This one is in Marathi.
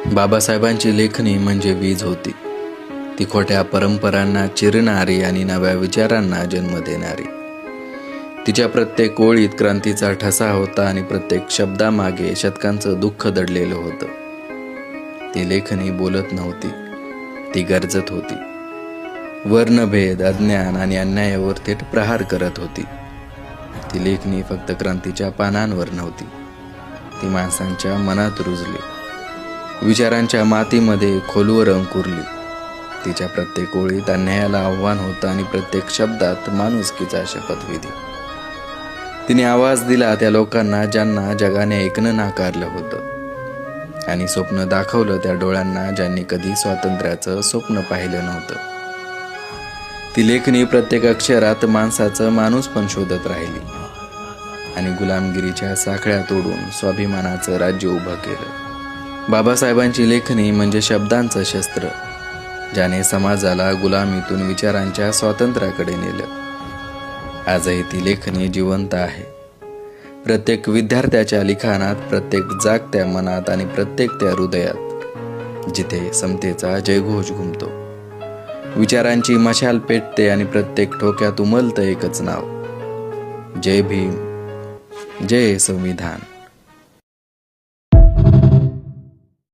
बाबासाहेबांची लेखणी म्हणजे वीज होती. ती खोट्या परंपरांना चिरणारी आणि नव्या विचारांना जन्म देणारी. तिच्या प्रत्येक ओळीत क्रांतीचा ठसा होता आणि प्रत्येक शब्दामागे शतकांचं दुःख दडलेलं होतं. ती लेखणी बोलत नव्हती, ती गरजत होती. वर्णभेद, अज्ञान आणि अन्यायावर थेट प्रहार करत होती. ती लेखणी फक्त क्रांतीच्या पानांवर नव्हती, ती माणसांच्या मनात रुजली, विचारांच्या मातीमध्ये खोलवर अंकुरली. तिच्या प्रत्येक ओळीत अन्यायाला आव्हान होतं आणि प्रत्येक शब्दात माणुसकीचा शपथविधी. तिने आवाज दिला त्या लोकांना ज्यांना जगाने ऐकणं नाकारलं होतं, आणि स्वप्न दाखवलं त्या डोळ्यांना ज्यांनी कधी स्वातंत्र्याचं स्वप्न पाहिलं नव्हतं. ती लेखणी प्रत्येक अक्षरात माणसाचं माणूसपण शोधत राहिली आणि गुलामगिरीच्या साखळ्या तोडून स्वाभिमानाचं राज्य उभं केलं. बाबासाहेबांची लेखणी म्हणजे शब्दांचं शस्त्र, ज्याने समाजाला गुलामीतून विचारांच्या स्वातंत्र्याकडे नेलं. आजही ती लेखणी जिवंत आहे. प्रत्येक विद्यार्थ्याच्या लिखाणात, प्रत्येक जागत्या मनात आणि प्रत्येक त्या हृदयात जिथे समतेचा जयघोष घुमतो. विचारांची मशाल पेटते आणि प्रत्येक ठोक्यात उमलतं एकच नाव: जय भीम, जय संविधान.